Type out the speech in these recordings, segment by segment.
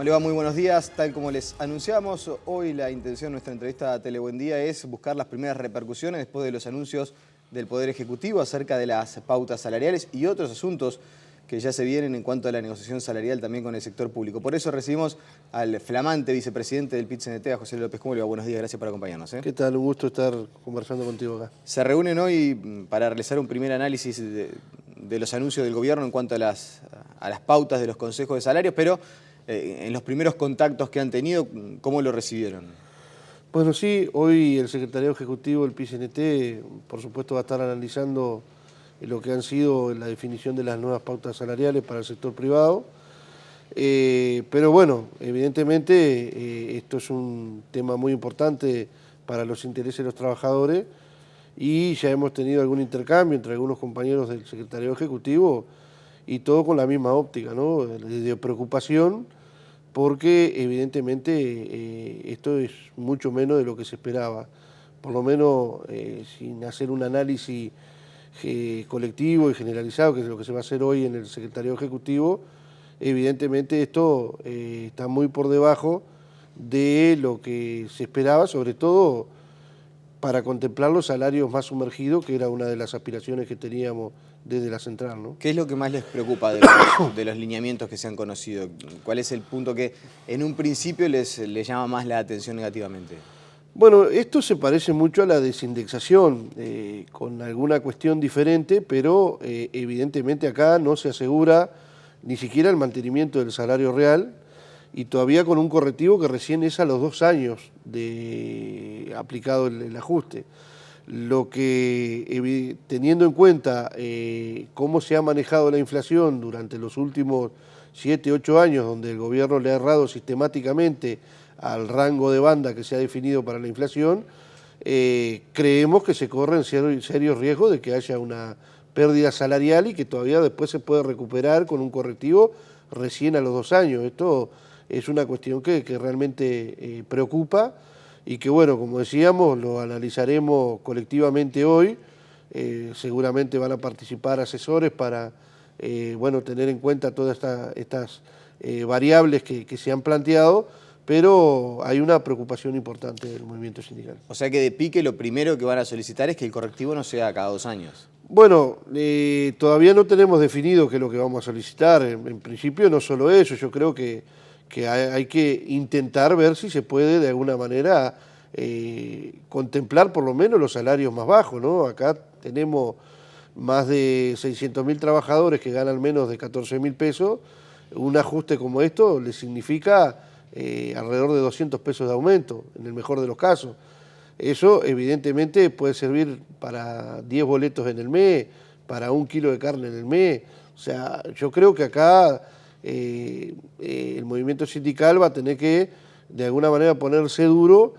¿Cómo le va? Muy buenos días. Tal como les anunciamos, hoy la intención de nuestra entrevista a Telebuendía es buscar las primeras repercusiones después de los anuncios del Poder Ejecutivo acerca de las pautas salariales y otros asuntos que ya se vienen en cuanto a la negociación salarial también con el sector público. Por eso recibimos al flamante vicepresidente del PIT-CNT, a José López. ¿Cómo le va? Buenos días, gracias por acompañarnos. ¿Qué tal? Un gusto estar conversando contigo acá. Se reúnen hoy para realizar un primer análisis de los anuncios del gobierno en cuanto a las pautas de los consejos de salarios, pero en los primeros contactos que han tenido, ¿cómo lo recibieron? Bueno, sí, hoy el secretario ejecutivo del PIT-CNT, por supuesto, va a estar analizando lo que han sido la definición de las nuevas pautas salariales para el sector privado. Pero bueno, evidentemente esto es un tema muy importante para los intereses de los trabajadores y ya hemos tenido algún intercambio entre algunos compañeros del secretario ejecutivo y todo con la misma óptica, ¿no? De preocupación, porque evidentemente esto es mucho menos de lo que se esperaba. Por lo menos sin hacer un análisis colectivo y generalizado, que es lo que se va a hacer hoy en el secretario ejecutivo, evidentemente esto está muy por debajo de lo que se esperaba, sobre todo para contemplar los salarios más sumergidos, que era una de las aspiraciones que teníamos desde la central, ¿no? ¿Qué es lo que más les preocupa de los lineamientos que se han conocido? ¿Cuál es el punto que en un principio les llama más la atención negativamente? Bueno, esto se parece mucho a la desindexación, con alguna cuestión diferente, pero evidentemente acá no se asegura ni siquiera el mantenimiento del salario real y todavía con un correctivo que recién es a los 2 años de aplicado el ajuste. Lo que, teniendo en cuenta cómo se ha manejado la inflación durante los últimos 7, 8 años, donde el gobierno le ha errado sistemáticamente al rango de banda que se ha definido para la inflación, creemos que se corren serios riesgos de que haya una pérdida salarial y que todavía después se puede recuperar con un correctivo recién a los 2 años. Esto es una cuestión que realmente preocupa y que, bueno, como decíamos, lo analizaremos colectivamente hoy. Seguramente van a participar asesores para bueno, tener en cuenta todas estas variables que se han planteado, pero hay una preocupación importante del movimiento sindical. O sea que de pique lo primero que van a solicitar es que el correctivo no sea cada 2 años. Bueno, todavía no tenemos definido qué es lo que vamos a solicitar. En principio no solo eso, yo creo que hay que intentar ver si se puede de alguna manera contemplar por lo menos los salarios más bajos, ¿no? Acá tenemos más de 600.000 trabajadores que ganan menos de 14.000 pesos. Un ajuste como esto les significa alrededor de 200 pesos de aumento, en el mejor de los casos. Eso evidentemente puede servir para 10 boletos en el mes, para 1 kilo de carne en el mes. O sea, yo creo que acá el movimiento sindical va a tener que de alguna manera ponerse duro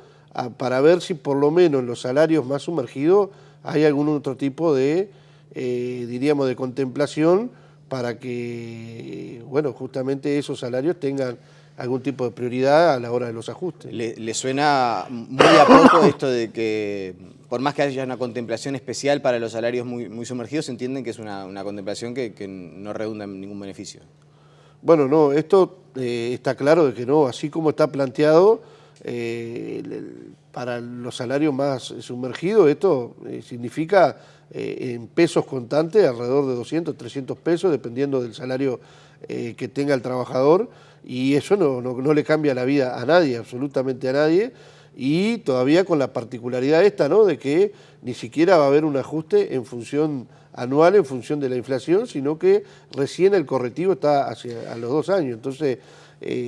para ver si por lo menos en los salarios más sumergidos hay algún otro tipo de, diríamos, de contemplación para que, bueno, justamente esos salarios tengan algún tipo de prioridad a la hora de los ajustes. ¿Le suena muy a poco esto de que, por más que haya una contemplación especial para los salarios muy sumergidos, entienden que es una contemplación que no redunda en ningún beneficio? Bueno, no, esto está claro de que no, así como está planteado, para los salarios más sumergidos, esto significa en pesos contantes alrededor de 200, 300 pesos, dependiendo del salario que tenga el trabajador, y eso no le cambia la vida a nadie, absolutamente a nadie, y todavía con la particularidad esta, ¿no?, de que ni siquiera va a haber un ajuste en función anual, en función de la inflación, sino que recién el correctivo está a los 2 años. Entonces,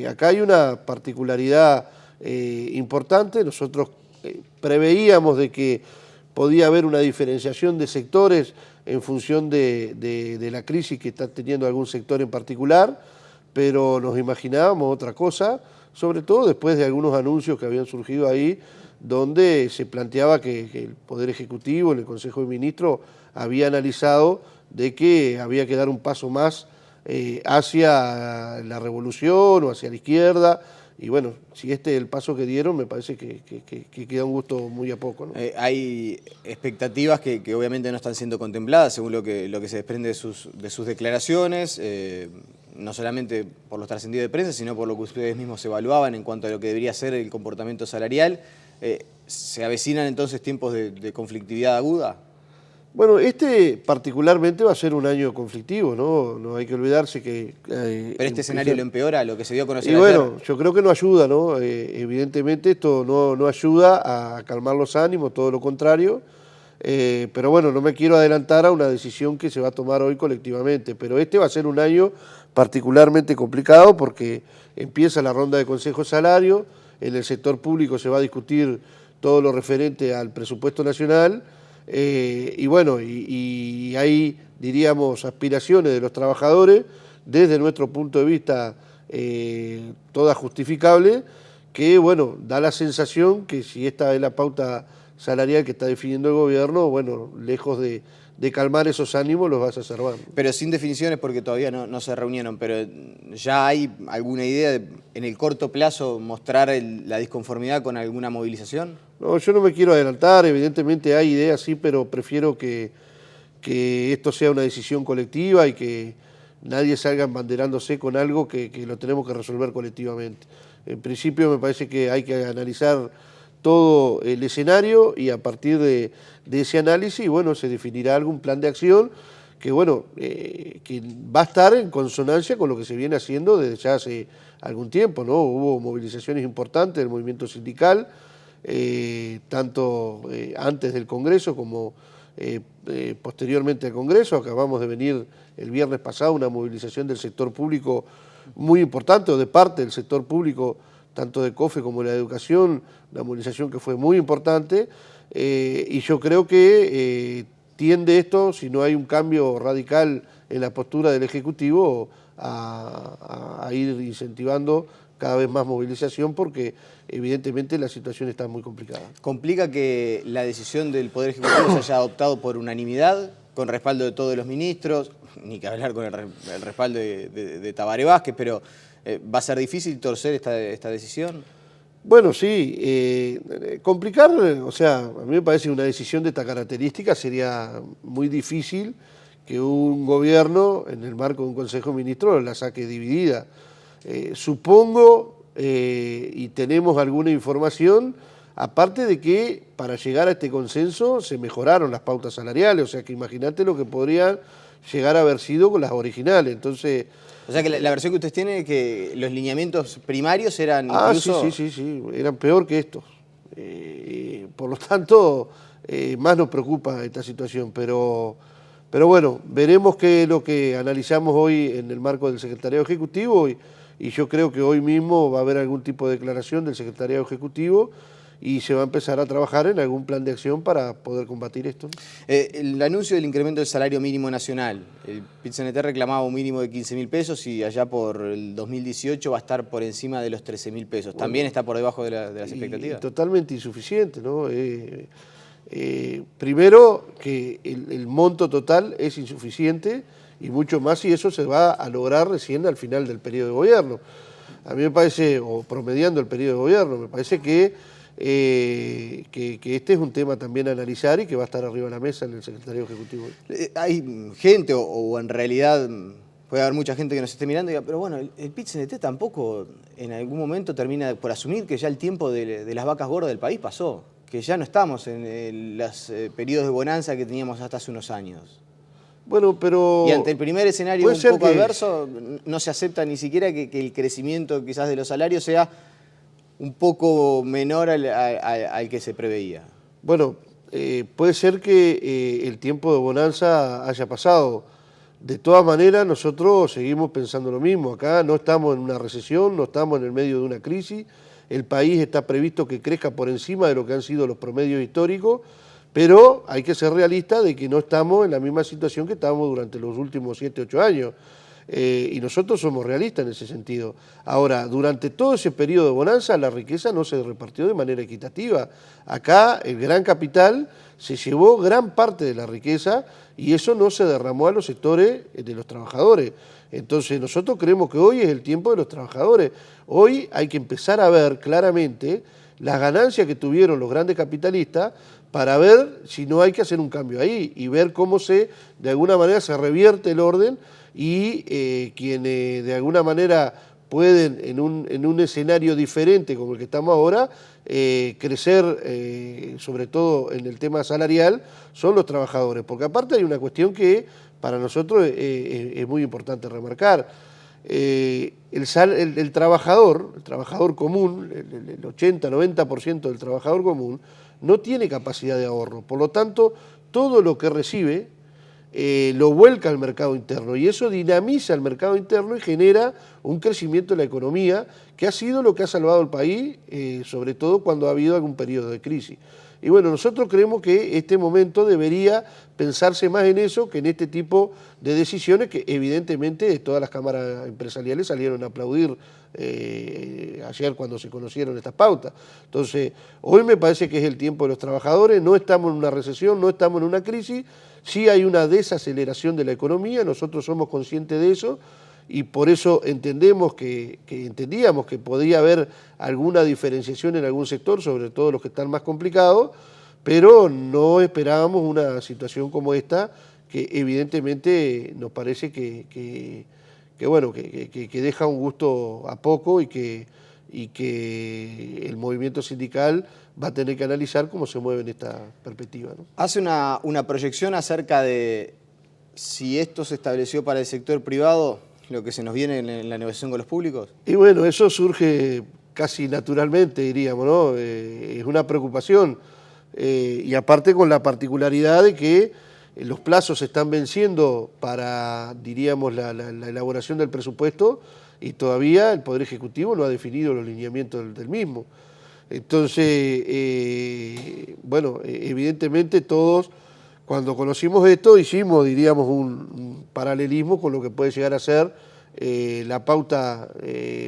acá hay una particularidad importante. Nosotros preveíamos de que podía haber una diferenciación de sectores en función de la crisis que está teniendo algún sector en particular, pero nos imaginábamos otra cosa, sobre todo después de algunos anuncios que habían surgido ahí, donde se planteaba que el Poder Ejecutivo, en el Consejo de Ministros, había analizado de que había que dar un paso más hacia la revolución o hacia la izquierda. Y bueno, si este es el paso que dieron, me parece que queda un gusto muy a poco, ¿no? Hay expectativas que obviamente no están siendo contempladas, según lo que se desprende de sus declaraciones. no solamente por los trascendidos de prensa, sino por lo que ustedes mismos evaluaban en cuanto a lo que debería ser el comportamiento salarial. ¿Se avecinan entonces tiempos de conflictividad aguda? Bueno, este particularmente va a ser un año conflictivo, ¿no? No hay que olvidarse que... ¿Pero este escenario lo empeora, lo que se dio a conocer y ayer? bueno, yo creo que no ayuda, ¿no? Evidentemente esto no ayuda a calmar los ánimos, todo lo contrario. Pero bueno, no me quiero adelantar a una decisión que se va a tomar hoy colectivamente. Pero este va a ser un año particularmente complicado porque empieza la ronda de consejo salario, en el sector público se va a discutir todo lo referente al presupuesto nacional. Y bueno, y hay, diríamos, aspiraciones de los trabajadores, desde nuestro punto de vista, todas justificables, que bueno, da la sensación que si esta es la pauta salarial que está definiendo el gobierno, bueno, lejos de calmar esos ánimos, los vas a exacerbar. Pero sin definiciones porque todavía no se reunieron, pero ¿ya hay alguna idea de, en el corto plazo, mostrar la disconformidad con alguna movilización? No, yo no me quiero adelantar, evidentemente hay ideas, sí, pero prefiero que esto sea una decisión colectiva y que nadie salga embanderándose con algo que lo tenemos que resolver colectivamente. En principio me parece que hay que analizar todo el escenario y a partir de ese análisis, bueno, se definirá algún plan de acción que, bueno, que va a estar en consonancia con lo que se viene haciendo desde ya hace algún tiempo, ¿no? Hubo movilizaciones importantes del movimiento sindical, tanto antes del Congreso como posteriormente al Congreso. Acabamos de venir el viernes pasado una movilización del sector público muy importante, o de parte del sector público, tanto de COFE como de la educación, una movilización que fue muy importante, y yo creo que tiende esto, si no hay un cambio radical en la postura del Ejecutivo, a ir incentivando cada vez más movilización, porque evidentemente la situación está muy complicada. ¿Complica que la decisión del Poder Ejecutivo se haya adoptado por unanimidad, con respaldo de todos los ministros, ni que hablar con el respaldo de Tabaré Vázquez, pero va a ser difícil torcer esta decisión? Bueno, sí, complicar, o sea, a mí me parece una decisión de esta característica sería muy difícil que un gobierno, en el marco de un Consejo de Ministros, la saque dividida. Supongo, y tenemos alguna información, aparte de que para llegar a este consenso se mejoraron las pautas salariales, o sea que imagínate lo que podrían llegar a haber sido con las originales. Entonces, o sea que la versión que ustedes tienen es que los lineamientos primarios eran incluso... Sí, eran peor que estos. Por lo tanto, más nos preocupa esta situación, pero bueno, veremos qué es lo que analizamos hoy en el marco del Secretariado Ejecutivo y yo creo que hoy mismo va a haber algún tipo de declaración del Secretariado Ejecutivo y se va a empezar a trabajar en algún plan de acción para poder combatir esto. El anuncio del incremento del salario mínimo nacional, el PIT-CNT reclamaba un mínimo de 15.000 pesos y allá por el 2018 va a estar por encima de los 13.000 pesos. ¿También está por debajo de las expectativas? Totalmente insuficiente, ¿no? Primero que el monto total es insuficiente y mucho más si eso se va a lograr recién al final del periodo de gobierno. A mí me parece, o promediando el periodo de gobierno, me parece que este es un tema también a analizar y que va a estar arriba de la mesa en el Secretario Ejecutivo. Hay gente, o en realidad puede haber mucha gente que nos esté mirando y diga, pero bueno, el PIT-CNT tampoco en algún momento termina por asumir que ya el tiempo de las vacas gordas del país pasó, que ya no estamos en los periodos de bonanza que teníamos hasta hace unos años. Bueno, pero... Y ante el primer escenario un poco adverso, no se acepta ni siquiera que el crecimiento quizás de los salarios sea un poco menor al que se preveía. Bueno, puede ser que el tiempo de bonanza haya pasado. De todas maneras, nosotros seguimos pensando lo mismo. Acá no estamos en una recesión, no estamos en el medio de una crisis. El país está previsto que crezca por encima de lo que han sido los promedios históricos, pero hay que ser realista de que no estamos en la misma situación que estábamos durante los últimos 7, 8 años. Y nosotros somos realistas en ese sentido. Ahora, durante todo ese periodo de bonanza, la riqueza no se repartió de manera equitativa. Acá el gran capital se llevó gran parte de la riqueza y eso no se derramó a los sectores de los trabajadores. Entonces nosotros creemos que hoy es el tiempo de los trabajadores. Hoy hay que empezar a ver claramente las ganancias que tuvieron los grandes capitalistas para ver si no hay que hacer un cambio ahí y ver cómo de alguna manera se revierte el orden y quienes de alguna manera pueden en un escenario diferente como el que estamos ahora, crecer, sobre todo en el tema salarial, son los trabajadores. Porque aparte hay una cuestión que para nosotros es muy importante remarcar. El trabajador común, el 80-90% del trabajador común, no tiene capacidad de ahorro. Por lo tanto, todo lo que recibe lo vuelca al mercado interno y eso dinamiza el mercado interno y genera un crecimiento de la economía que ha sido lo que ha salvado al país, sobre todo cuando ha habido algún periodo de crisis. Y bueno, nosotros creemos que este momento debería pensarse más en eso que en este tipo de decisiones que evidentemente todas las cámaras empresariales salieron a aplaudir ayer cuando se conocieron estas pautas. Entonces, hoy me parece que es el tiempo de los trabajadores, no estamos en una recesión, no estamos en una crisis, sí hay una desaceleración de la economía, nosotros somos conscientes de eso, y por eso entendíamos que podía haber alguna diferenciación en algún sector, sobre todo los que están más complicados, pero no esperábamos una situación como esta, que evidentemente nos parece que deja un gusto a poco y que el movimiento sindical va a tener que analizar cómo se mueve en esta perspectiva, ¿no? Hace una proyección acerca de si esto se estableció para el sector privado, lo que se nos viene en la negociación con los públicos. Y bueno, eso surge casi naturalmente, diríamos, ¿no? Es una preocupación y aparte con la particularidad de que los plazos se están venciendo para, diríamos, la elaboración del presupuesto y todavía el Poder Ejecutivo no ha definido los lineamientos del mismo. Entonces, evidentemente todos, cuando conocimos esto, hicimos, diríamos, un paralelismo con lo que puede llegar a ser la pauta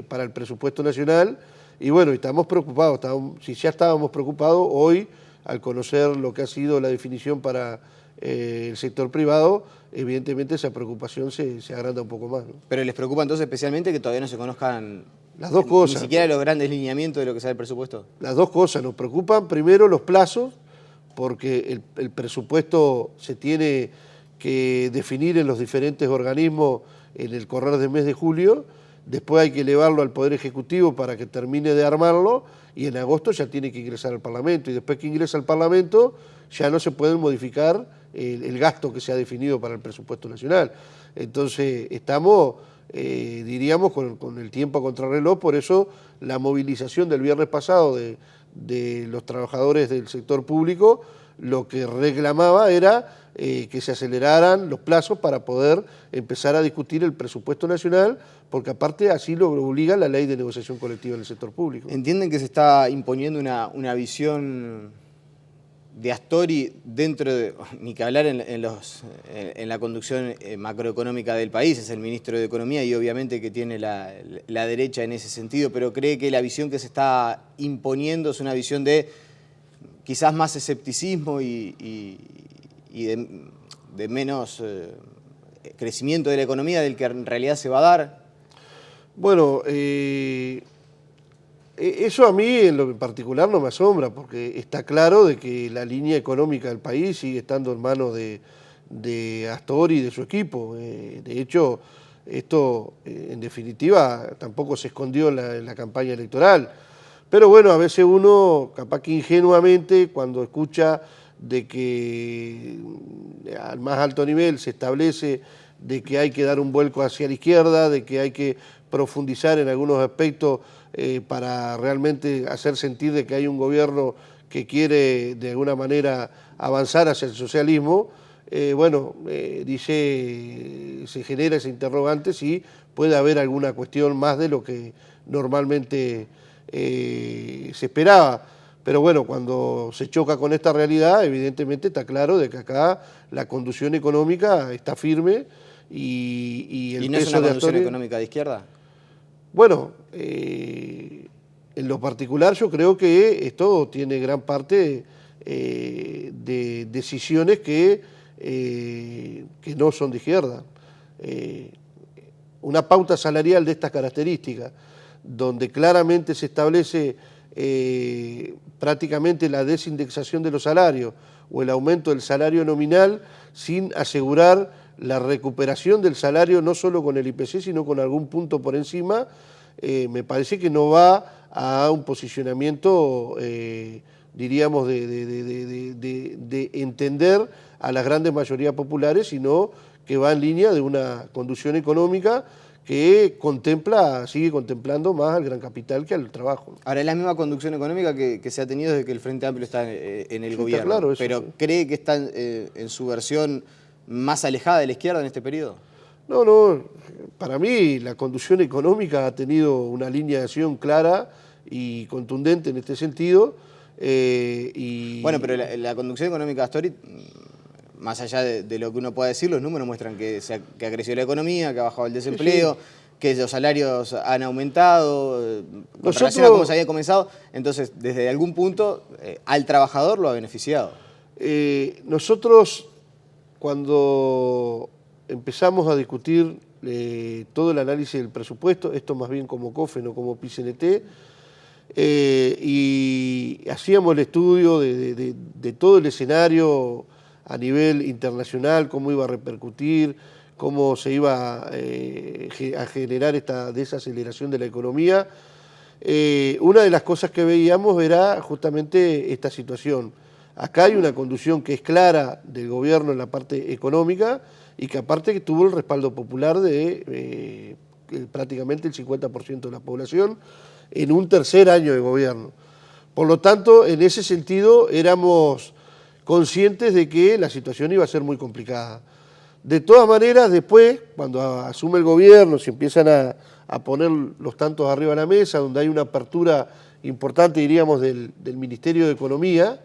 para el presupuesto nacional. Y bueno, estamos preocupados, si ya estábamos preocupados, hoy, al conocer lo que ha sido la definición para el sector privado, evidentemente esa preocupación se agranda un poco más, ¿no? Pero les preocupa entonces especialmente que todavía no se conozcan las dos cosas, ni siquiera los grandes lineamientos de lo que sea el presupuesto. Las dos cosas, nos preocupan primero los plazos, porque el presupuesto se tiene que definir en los diferentes organismos en el correr del mes de julio, después hay que elevarlo al Poder Ejecutivo para que termine de armarlo y en agosto ya tiene que ingresar al Parlamento y después que ingresa al Parlamento ya no se pueden modificar el gasto que se ha definido para el presupuesto nacional. Entonces estamos, diríamos, con el tiempo a contrarreloj, por eso la movilización del viernes pasado de los trabajadores del sector público, lo que reclamaba era que se aceleraran los plazos para poder empezar a discutir el presupuesto nacional, porque aparte así lo obliga la ley de negociación colectiva del sector público. ¿Entienden que se está imponiendo una visión de Astori dentro de, ni que hablar en la conducción macroeconómica del país? Es el ministro de Economía y obviamente que tiene la derecha en ese sentido, pero cree que la visión que se está imponiendo es una visión de quizás más escepticismo y de menos crecimiento de la economía del que en realidad se va a dar. Bueno, eso a mí en lo particular no me asombra, porque está claro de que la línea económica del país sigue estando en manos de Astori y de su equipo. De hecho, esto en definitiva tampoco se escondió en la campaña electoral. Pero bueno, a veces uno, capaz que ingenuamente, cuando escucha de que al más alto nivel se establece de que hay que dar un vuelco hacia la izquierda, de que hay que profundizar en algunos aspectos para realmente hacer sentir de que hay un gobierno que quiere de alguna manera avanzar hacia el socialismo, se genera ese interrogante si puede haber alguna cuestión más de lo que normalmente se esperaba. Pero bueno, cuando se choca con esta realidad, evidentemente está claro de que acá la conducción económica está firme y el ¿Y no es una conducción económica de izquierda? Bueno, en lo particular yo creo que esto tiene gran parte de decisiones que no son de izquierda. Una pauta salarial de estas características, donde claramente se establece prácticamente la desindexación de los salarios o el aumento del salario nominal sin asegurar la recuperación del salario no solo con el IPC, sino con algún punto por encima, me parece que no va a un posicionamiento, diríamos, de entender a las grandes mayorías populares, sino que va en línea de una conducción económica que sigue contemplando más al gran capital que al trabajo. Ahora, es la misma conducción económica que se ha tenido desde que el Frente Amplio está en el gobierno, está claro, eso, pero sí. ¿cree que está en su versión más alejada de la izquierda en este periodo? No, para mí la conducción económica ha tenido una línea de acción clara y contundente en este sentido. Bueno, pero la conducción económica de Astori, más allá de lo que uno pueda decir, los números muestran que ha crecido la economía, que ha bajado el desempleo, sí, que los salarios han aumentado, con relación a cómo se había comenzado. Entonces, desde algún punto, al trabajador lo ha beneficiado. Nosotros, cuando empezamos a discutir todo el análisis del presupuesto, esto más bien como COFE, no como PICNT, y hacíamos el estudio de todo el escenario a nivel internacional, cómo iba a repercutir, cómo se iba a generar esta desaceleración de la economía. Una de las cosas que veíamos era justamente esta situación. Acá hay una conducción que es clara del gobierno en la parte económica y que aparte que tuvo el respaldo popular de prácticamente el 50% de la población en un tercer año de gobierno. Por lo tanto, en ese sentido éramos conscientes de que la situación iba a ser muy complicada. De todas maneras, después, cuando asume el gobierno, se empiezan a poner los tantos arriba de la mesa, donde hay una apertura importante, diríamos, del Ministerio de Economía,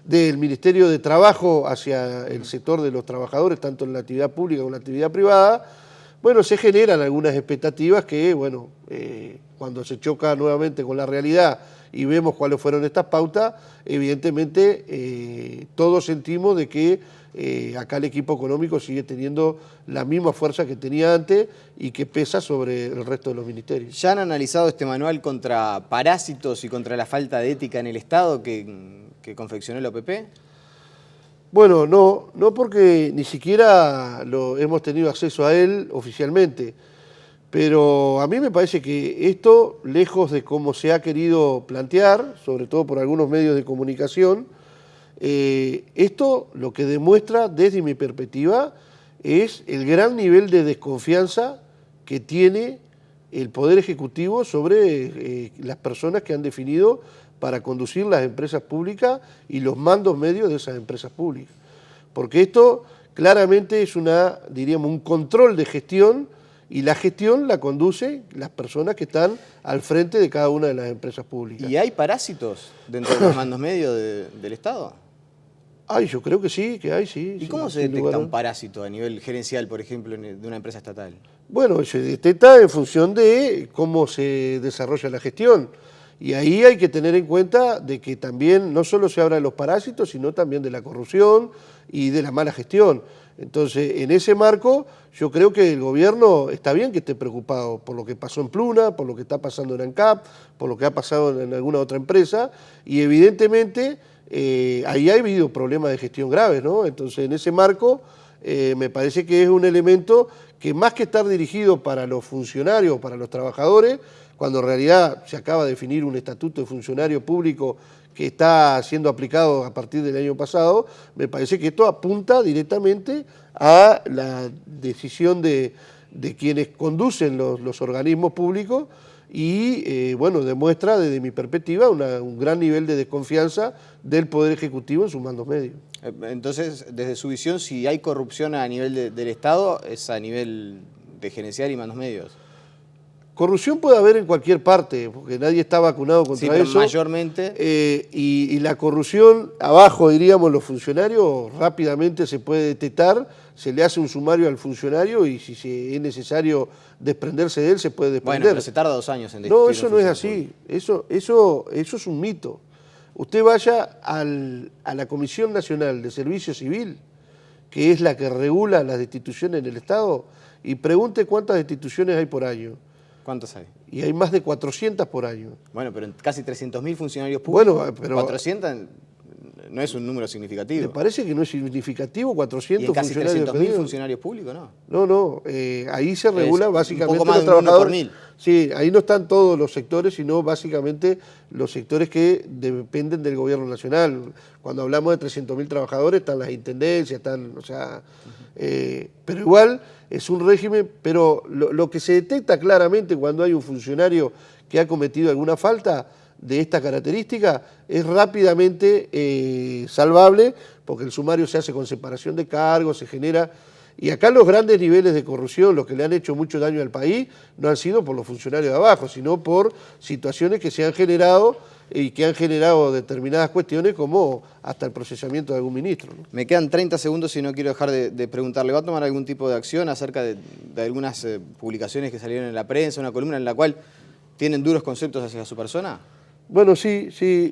del Ministerio de Trabajo hacia el sector de los trabajadores, tanto en la actividad pública como en la actividad privada, bueno, se generan algunas expectativas que, bueno, cuando se choca nuevamente con la realidad y vemos cuáles fueron estas pautas, evidentemente todos sentimos de que acá el equipo económico sigue teniendo la misma fuerza que tenía antes y que pesa sobre el resto de los ministerios. ¿Ya han analizado este manual contra parásitos y contra la falta de ética en el Estado que confeccionó el OPP? Bueno, no porque ni siquiera hemos tenido acceso a él oficialmente, pero a mí me parece que esto, lejos de cómo se ha querido plantear, sobre todo por algunos medios de comunicación, esto lo que demuestra desde mi perspectiva es el gran nivel de desconfianza que tiene el Poder Ejecutivo sobre las personas que han definido para conducir las empresas públicas y los mandos medios de esas empresas públicas. Porque esto claramente es diríamos, un control de gestión y la gestión la conducen las personas que están al frente de cada una de las empresas públicas. ¿Y hay parásitos dentro de los mandos medios del Estado? Ay, yo creo que sí, que hay, sí. ¿Y cómo se detecta un parásito a nivel gerencial, por ejemplo, de una empresa estatal? Bueno, se detecta en función de cómo se desarrolla la gestión. Y ahí hay que tener en cuenta de que también no solo se habla de los parásitos, sino también de la corrupción y de la mala gestión. Entonces, en ese marco, yo creo que el gobierno está bien que esté preocupado por lo que pasó en Pluna, por lo que está pasando en ANCAP, por lo que ha pasado en alguna otra empresa, y evidentemente ahí ha habido problemas de gestión graves, ¿no? Entonces, en ese marco, me parece que es un elemento que más que estar dirigido para los funcionarios, para los trabajadores, cuando en realidad se acaba de definir un estatuto de funcionario público que está siendo aplicado a partir del año pasado, me parece que esto apunta directamente a la decisión de quienes conducen los organismos públicos y, bueno, demuestra desde mi perspectiva un gran nivel de desconfianza del Poder Ejecutivo en sus mandos medios. Entonces, desde su visión, si hay corrupción a nivel del Estado, es a nivel de gerencial y mandos medios. Corrupción puede haber en cualquier parte, porque nadie está vacunado contra eso. Mayormente. Y la corrupción, abajo diríamos los funcionarios, rápidamente se puede detectar, se le hace un sumario al funcionario y si es necesario desprenderse de él, se puede desprender. Bueno, pero se tarda 2 años en destituir. No, eso no es así, eso es un mito. Usted vaya a la Comisión Nacional de Servicio Civil, que es la que regula las destituciones en el Estado, y pregunte cuántas destituciones hay por año. ¿Cuántos hay? Y hay más de 400 por año. Bueno, pero casi 300.000 funcionarios públicos. Bueno, pero 400 no es un número significativo. ¿Le parece que no es significativo? 400 ¿Y en casi funcionarios 300.000 despedidos. funcionarios públicos, no? No, ahí se regula básicamente un poco más los de un 1 por trabajadores. 1000. Sí, ahí no están todos los sectores, sino básicamente los sectores que dependen del gobierno nacional. Cuando hablamos de 300.000 trabajadores, están las intendencias, o sea, pero igual es un régimen, pero lo que se detecta claramente cuando hay un funcionario que ha cometido alguna falta de esta característica es rápidamente salvable, porque el sumario se hace con separación de cargos, se genera. Y acá los grandes niveles de corrupción, los que le han hecho mucho daño al país, no han sido por los funcionarios de abajo, sino por situaciones que se han generado y que han generado determinadas cuestiones, como hasta el procesamiento de algún ministro, ¿no? Me quedan 30 segundos y no quiero dejar de preguntarle, ¿va a tomar algún tipo de acción acerca de algunas publicaciones que salieron en la prensa, una columna en la cual tienen duros conceptos hacia su persona? Bueno, sí,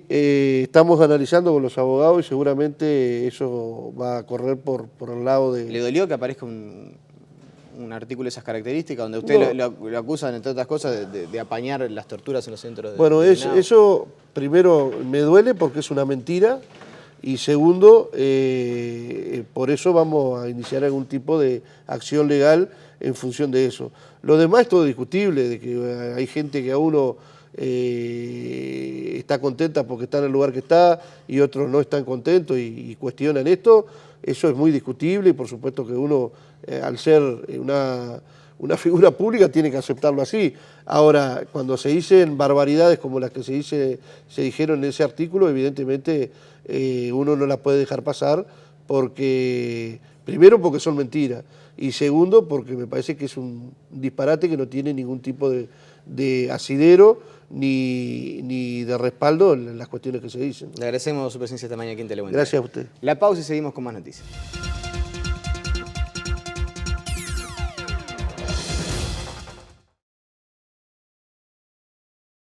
estamos analizando con los abogados y seguramente eso va a correr por el lado de... ¿Le dolió que aparezca un artículo de esas características, donde usted No. lo acusan, entre otras cosas, de apañar las torturas en los centros de... Bueno, eso primero me duele porque es una mentira y segundo, por eso vamos a iniciar algún tipo de acción legal en función de eso. Lo demás es todo discutible, de que hay gente que a uno está contenta porque está en el lugar que está y otros no están contentos y cuestionan esto. Eso es muy discutible y por supuesto que uno, al ser una figura pública, tiene que aceptarlo así. Ahora, cuando se dicen barbaridades como las que se dijeron en ese artículo, evidentemente uno no las puede dejar pasar porque, primero porque son mentiras y segundo porque me parece que es un disparate que no tiene ningún tipo de asidero ni de respaldo en las cuestiones que se dicen. Le agradecemos su presencia esta mañana aquí en Telemundo. Gracias a usted. La pausa y seguimos con más noticias.